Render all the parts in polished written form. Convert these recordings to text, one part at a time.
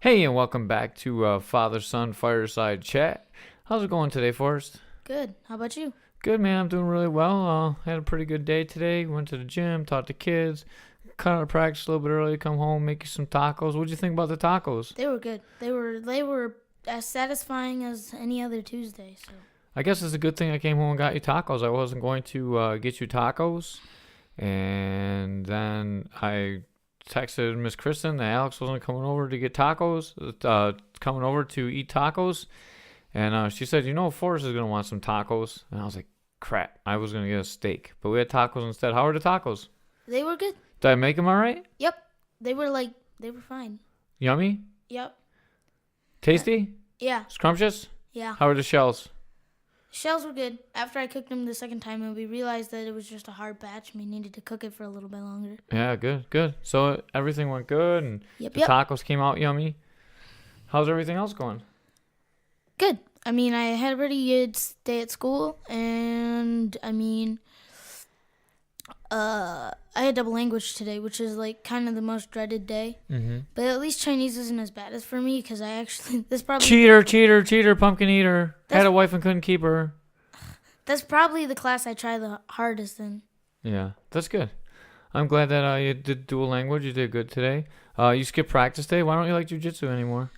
Hey, and welcome back to Father-Son Fireside Chat. How's it going today, Forrest? Good. How about you? Good, man. I'm doing really well. Had a pretty good day today. Went to the gym, taught the kids, cut out of practice a little bit early, come home, make you some tacos. What'd you think about the tacos? They were good. They were as satisfying as any other Tuesday. So I guess it's a good thing I came home and got you tacos. I wasn't going to get you tacos. And then I texted Miss Kristen that Alex wasn't coming over to get tacos, coming over to eat tacos. And she said, Forrest is going to want some tacos. And I was like, crap, I was going to get a steak. But we had tacos instead. How were the tacos? they were good. Did I make them all right? Yep. They were fine. Yummy? Yep. Tasty? Yeah. Scrumptious? Yeah. How were the shells? Shells were good. After I cooked them the second time, and we realized that it was just a hard batch, and we needed to cook it for a little bit longer. Yeah, good. So everything went good, and Yep. the Yep. tacos came out yummy. How's everything else going? Good. I mean, I had a pretty good day at school, and I had double language today, which is like kind of the most dreaded day. Mm-hmm. But at least Chinese isn't as bad as for me because I actually Cheater, pumpkin eater. Had a wife and couldn't keep her. that's probably the class I try the hardest in. Yeah, that's good. I'm glad that you did dual language. You did good today. You skipped practice day. Why don't you like jujitsu anymore?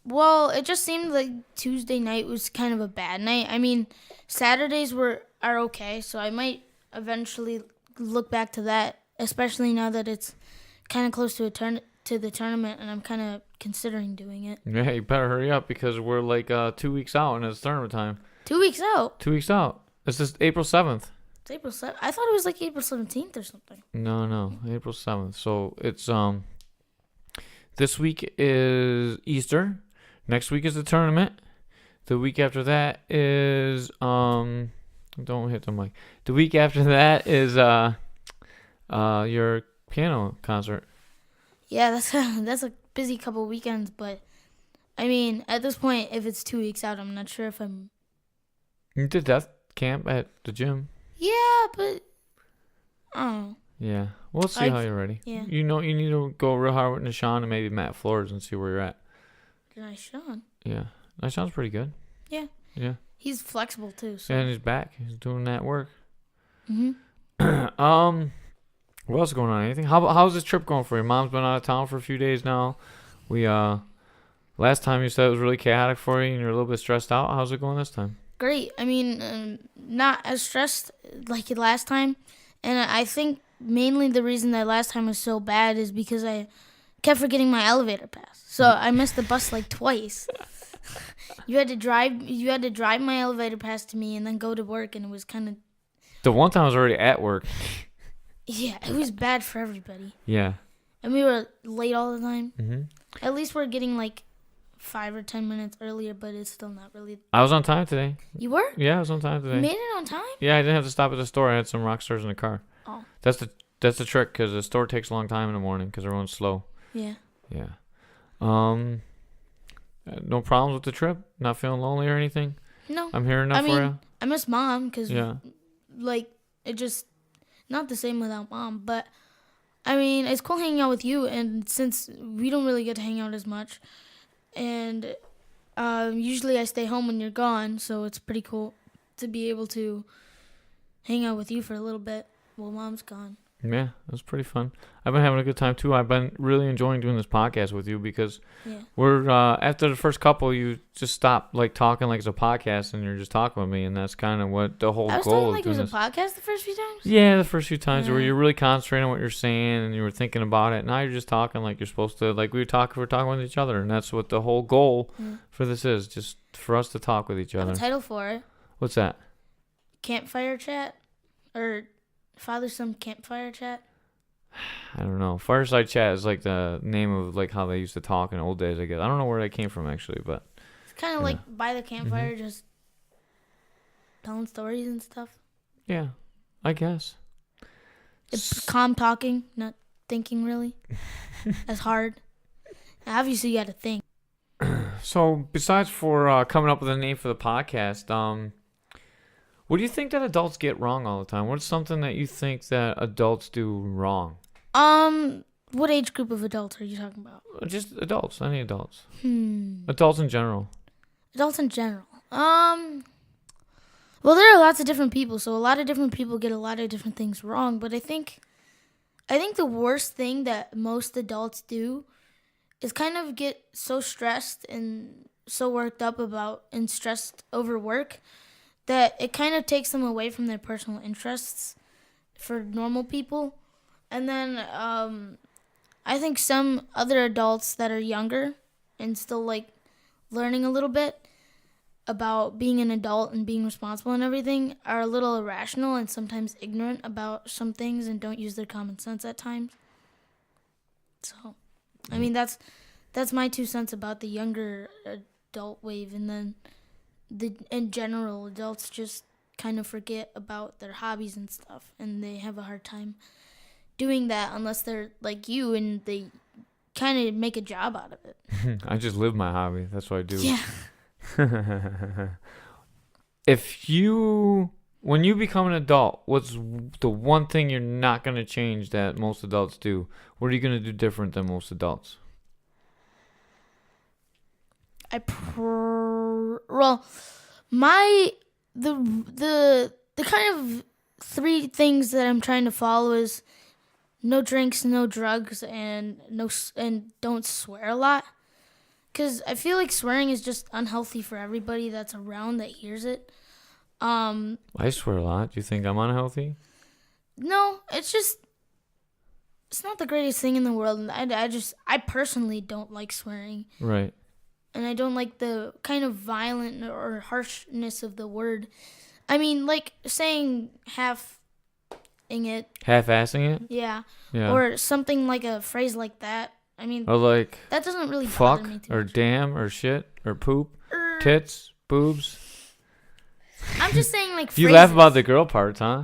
Well, it just seemed like Tuesday night was kind of a bad night. I mean, Saturdays are okay, so I might eventually look back to that, especially now that it's kind of close to the tournament, and I'm kind of considering doing it. Yeah, you better hurry up because we're like 2 weeks out and it's tournament time. 2 weeks out. 2 weeks out. It's just April 7th. It's April 7th. I thought it was like April 17th or something. No, April 7th. So it's this week is Easter. Next week is the tournament. The week after that is don't hit the mic. The week after that is your piano concert. Yeah, that's a busy couple weekends, but I mean, at this point, if it's 2 weeks out, I'm not sure if I'm. You did death camp at the gym. Yeah, but oh Yeah, we'll see how you're ready. Yeah. You need to go real hard with Nishan and maybe Matt Flores and see where you're at. Nice Sean. Yeah, Nishan's pretty good. Yeah. Yeah. He's flexible too. So. And he's back. He's doing that work. Mhm. What else is going on? Anything? How's this trip going for you? Mom's been out of town for a few days now. We last time you said it was really chaotic for you and you're a little bit stressed out. How's it going this time? Great. I mean, not as stressed like last time, and I think mainly the reason that last time was so bad is because I kept forgetting my elevator pass. So I missed the bus like twice. You had to drive my elevator pass to me and then go to work, and it was kind of. The one time I was already at work. Yeah, it was bad for everybody. Yeah. And we were late all the time. Mm-hmm. At least we're getting like 5 or 10 minutes earlier, but it's still not really. I was on time today. You were? Yeah, I was on time today. You made it on time? Yeah, I didn't have to stop at the store. I had some rock stars in the car. Oh. That's the trick because the store takes a long time in the morning because everyone's slow. Yeah. Yeah. No problems with the trip? Not feeling lonely or anything? No. I'm here enough for you? I miss Mom because, Yeah. like, it just not the same without Mom. But, I mean, it's cool hanging out with you, and since we don't really get to hang out as much, and usually I stay home when you're gone, so it's pretty cool to be able to hang out with you for a little bit while Mom's gone. Yeah, it was pretty fun. I've been having a good time too. I've been really enjoying doing this podcast with you because we're after the first couple, you just stop like talking like it's a podcast and you're just talking with me, and that's kind of what the whole I was goal talking of like it doing was this. a podcast the first few times. Yeah, the first few times where Yeah. you're really concentrating on what you're saying and you were thinking about it. Now you're just talking like you're supposed to, like we're talking with each other, and that's what the whole goal for this is, just for us to talk with each I have other. a title for it: What's that? Campfire Chat, or Father-Son Campfire Chat. I don't know. Fireside Chat is like the name of like how they used to talk in old days, I guess. I don't know where that came from actually, but It's kind of like by the campfire, just telling stories and stuff. yeah, I guess. It's calm talking, not thinking really as hard. Obviously, you got to think. So besides for coming up with a name for the podcast, what do you think that adults get wrong all the time? What's something that you think that adults do wrong? What age group of adults are you talking about? Just adults, any adults. Hmm. Adults in general. Adults in general. Well, there are lots of different people, so a lot of different people get a lot of different things wrong. But I think the worst thing that most adults do is kind of get so stressed and so worked up about and stressed over work that it kind of takes them away from their personal interests for normal people. And then I think some other adults that are younger and still like learning a little bit about being an adult and being responsible and everything are a little irrational and sometimes ignorant about some things and don't use their common sense at times. So, I mean, that's my 2 cents about the younger adult wave. And then in general, adults just kind of forget about their hobbies and stuff, and they have a hard time doing that unless they're like you and they kind of make a job out of it. I just live my hobby. That's what I do. Yeah. When you become an adult, what's the one thing you're not going to change that most adults do? What are you going to do different than most adults? Well, the kind of 3 things that I'm trying to follow is no drinks, no drugs, and don't swear a lot. Because I feel like swearing is just unhealthy for everybody that's around that hears it. I swear a lot. Do you think I'm unhealthy? No, it's not the greatest thing in the world. And I personally don't like swearing. Right. And I don't like the kind of violent or harshness of the word. I mean, like saying half-ing it. Half-assing it? Yeah. Yeah. Or something like a phrase like that. I mean, or like that doesn't really fuck bother me too or much. damn or shit or poop, tits, boobs. I'm just saying like You laugh about the girl parts, huh?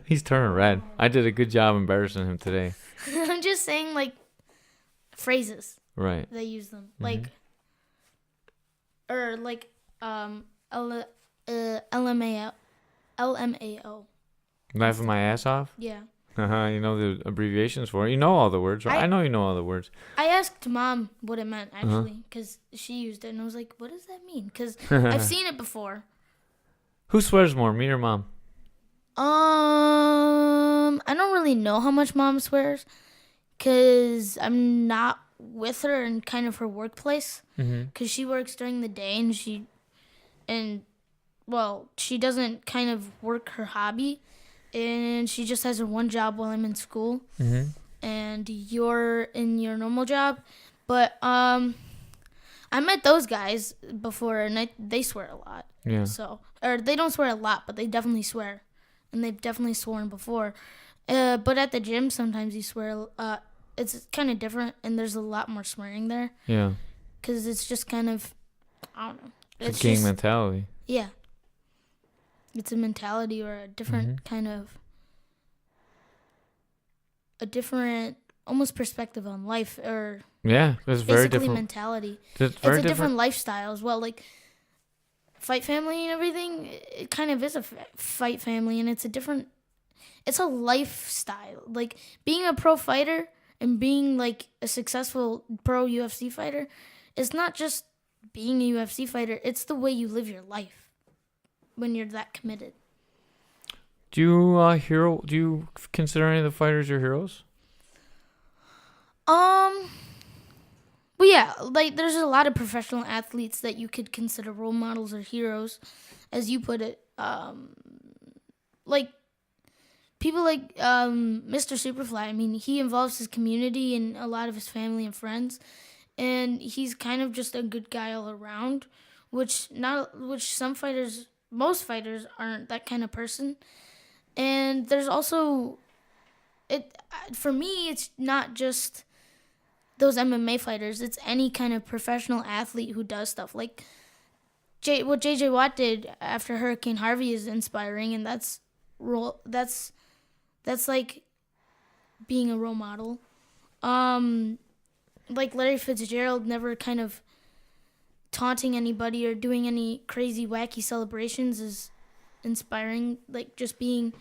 He's turning red. I did a good job embarrassing him today. I'm just saying like phrases. Right. They use them like or like LMAO. Laughing my ass off? Yeah. You know the abbreviations for it. You know all the words, right? I know you know all the words. I asked Mom what it meant, actually, because she used it, and I was like, what does that mean? Because I've seen it before. Who swears more, me or Mom? I don't really know how much Mom swears, because I'm not with her in kind of her workplace, because she works during the day, and she doesn't kind of work her hobby. And she just has her one job while I'm in school, and you're in your normal job. But I met those guys before, and they swear a lot. Yeah. So, or they don't swear a lot, but they definitely swear, and they've definitely sworn before. But at the gym, sometimes you swear. It's kind of different, and there's a lot more swearing there. Yeah. Because it's just kind of, I don't know. It's a gang mentality. Yeah. It's a mentality or a different kind of, a different almost perspective on life, or it's very different mentality. It's a different lifestyle as well. Like Fight Family and everything, it kind of is a fight family, and it's a lifestyle. Like being a pro fighter and being like a successful pro UFC fighter, it's not just being a UFC fighter. It's the way you live your life. When you're that committed. Do you consider any of the fighters your heroes? Well, yeah, like there's a lot of professional athletes that you could consider role models or heroes, as you put it. Like people like Mr. Superfly. I mean, he involves his community and a lot of his family and friends, and he's kind of just a good guy all around, which most fighters aren't that kind of person. And there's also, for me, it's not just those MMA fighters. It's any kind of professional athlete who does stuff. Like what J.J. Watt did after Hurricane Harvey is inspiring, and that's like being a role model. Like Larry Fitzgerald never kind of taunting anybody or doing any crazy wacky celebrations is inspiring. Like just being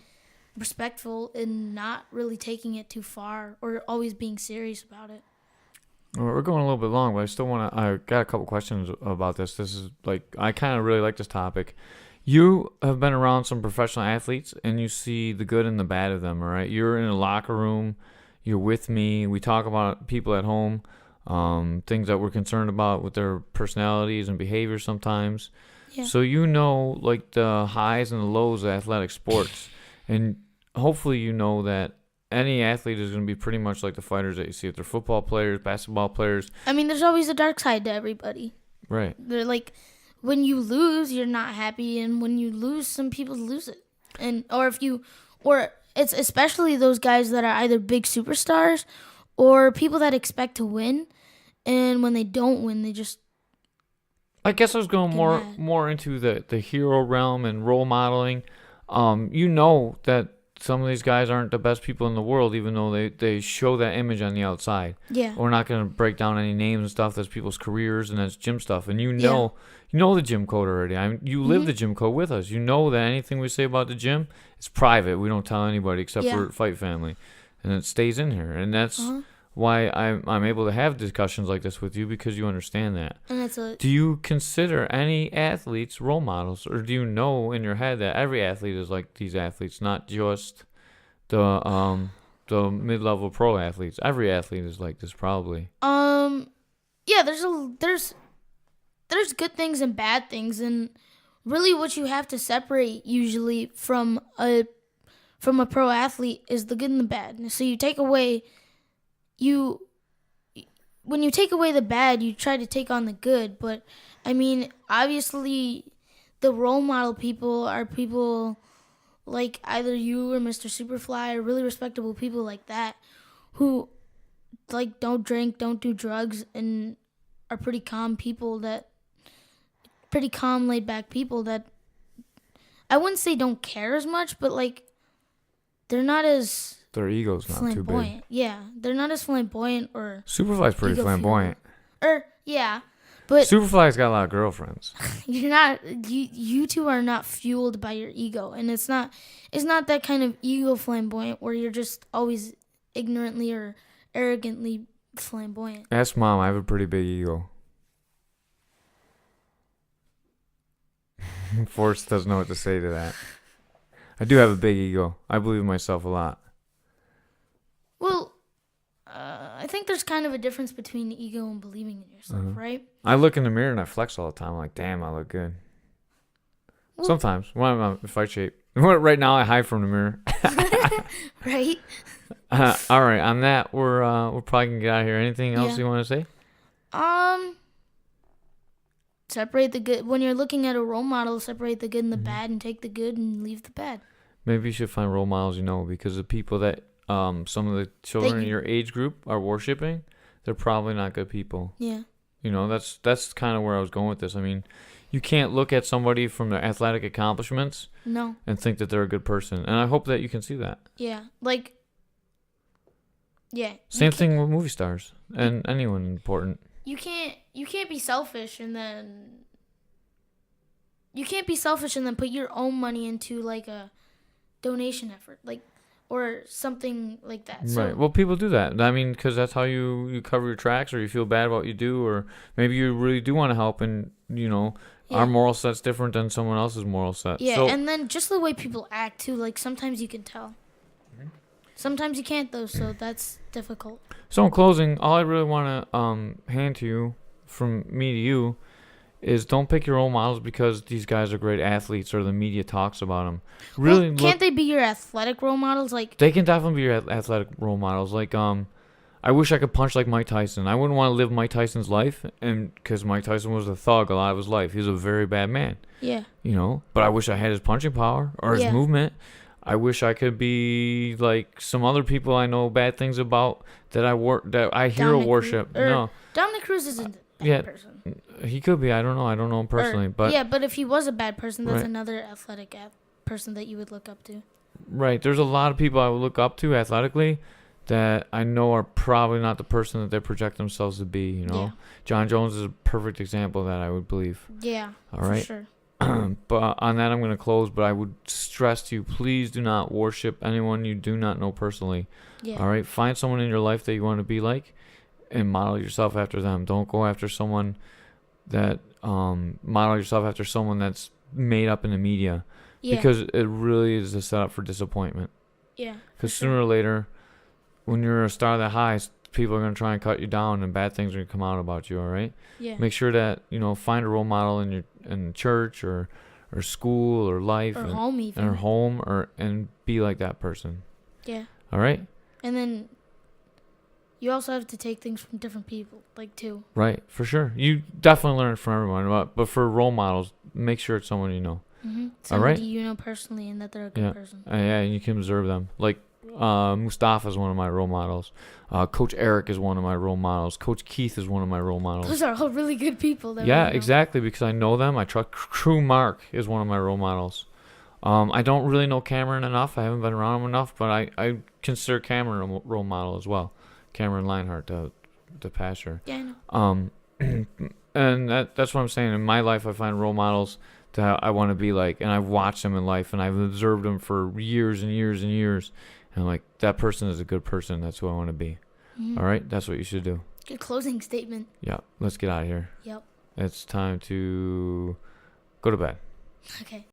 respectful and not really taking it too far or always being serious about it. Well, we're going a little bit long, but I still want to. I got a couple questions about this. This is like I kind of really like this topic. You have been around some professional athletes, and you see the good and the bad of them. All right, you're in a locker room. You're with me. We talk about people at home, things that we're concerned about with their personalities and behavior sometimes. Yeah. So you know, like the highs and the lows of athletic sports, and hopefully you know that any athlete is going to be pretty much like the fighters that you see. If they're football players, basketball players. I mean, there's always a dark side to everybody. Right. They're like, when you lose, you're not happy, and when you lose, some people lose it. Or it's especially those guys that are either big superstars or people that expect to win, and when they don't win, they just I guess I was going get more mad. more into the hero realm and role modeling. You know that some of these guys aren't the best people in the world, even though they show that image on the outside. Yeah. We're not going to break down any names and stuff. That's people's careers and that's gym stuff. And you know the gym code already. I mean, you live the gym code with us. You know that anything we say about the gym, it's private. We don't tell anybody except for Fight Family, and it stays in here. And that's why I'm able to have discussions like this with you, because you understand that. And it's a Do you consider any athletes role models, or do you know in your head that every athlete is like these athletes, not just the mid-level pro athletes? Every athlete is like this, probably. yeah, there's good things and bad things, and really what you have to separate usually from a pro athlete is the good and the bad. So when you take away the bad, you try to take on the good. But I mean, obviously, the role model people are people like either you or Mr. Superfly, or really respectable people like that, who like don't drink, don't do drugs, and are pretty calm, laid back people that I wouldn't say don't care as much, but like they're not as Their ego's not too big. flamboyant. Yeah, they're not as flamboyant or Superfly's pretty ego-fueled. flamboyant. Yeah, but Superfly's got a lot of girlfriends. you're not. You two are not fueled by your ego, and it's not that kind of ego flamboyant where you're just always ignorantly or arrogantly flamboyant. Ask Mom. I have a pretty big ego. Forrest doesn't know what to say to that. I do have a big ego. I believe in myself a lot. Well, I think there's kind of a difference between ego and believing in yourself, right? I look in the mirror and I flex all the time. I'm like, damn, I look good. Well- Sometimes when I'm in fight shape. Right now, I hide from the mirror. Right? All right, on that, we're probably gonna get out of here. Anything else Yeah. you want to say? Separate the good. When you're looking at a role model, separate the good and the bad, and take the good and leave the bad. Maybe you should find role models, because the people that some of the children in your age group are worshiping, they're probably not good people. Yeah. That's kind of where I was going with this. I mean, you can't look at somebody from their athletic accomplishments No. and think that they're a good person. And I hope that you can see that. Yeah. Like. Yeah. Same thing with movie stars and anyone important. You can't be selfish and then. You can't be selfish and then put your own money into like a donation effort, or something like that. So, Right. Well, people do that. I mean, because that's how you cover your tracks, or you feel bad about what you do, or maybe you really do want to help, and our moral set's different than someone else's moral set. Yeah, So, and then just the way people act too. Like sometimes you can tell. Sometimes you can't though, so that's difficult. So in closing, all I really want to hand to you, from me to you, is don't pick your role models because these guys are great athletes or the media talks about them. Really, can't they be your athletic role models? Like, they can definitely be your athletic role models. Like, I wish I could punch like Mike Tyson. I wouldn't want to live Mike Tyson's life, and because Mike Tyson was a thug a lot of his life, he was a very bad man. yeah, But I wish I had his punching power or his movement. I wish I could be like some other people I know bad things about that I hero Dominic worship. Cruz, No, Dominic Cruz isn't a bad Yeah. person. he could be. I don't know him personally, but but if he was a bad person, that's Right. another athletic person that you would look up to. right. There's a lot of people I would look up to athletically that I know are probably not the person that they project themselves to be. Yeah. John Jones is a perfect example of that, I would believe. Yeah, All for right. sure. But on that, I'm going to close. But I would stress to you, please do not worship anyone you do not know personally. Yeah. All right? Find someone in your life that you want to be like and model yourself after them. Don't go after someone that, model yourself after someone that's made up in the media. Yeah. Because it really is a setup for disappointment. Yeah. Because for sooner or later, when you're a star that high, people are going to try and cut you down and bad things are going to come out about you, all right? Yeah. Make sure that, find a role model in church or school or life Or and, home even. or home and be like that person. Yeah. All right? And then you also have to take things from different people, like too. Right, for sure. You definitely learn from everyone, but for role models, make sure it's someone you know. Mm-hmm. All right? Somebody you know personally and that they're a good Yeah. person. Yeah, and you can observe them. Like Mustafa is one of my role models. Coach Eric is one of my role models. Coach Keith is one of my role models. Those are all really good people. That Yeah, we know. exactly, because I know them. I trust. Crew Mark is one of my role models. I don't really know Cameron enough. I haven't been around him enough, but I consider Cameron a role model as well. Cameron Leinhart, the pastor. Yeah, I know. And that's what I'm saying. In my life, I find role models that I want to be like, and I've watched them in life, and I've observed them for years and years and years. And I'm like, that person is a good person. That's who I want to be. Mm-hmm. All right? That's what you should do. Good closing statement. Yeah, let's get out of here. Yep. It's time to go to bed. Okay.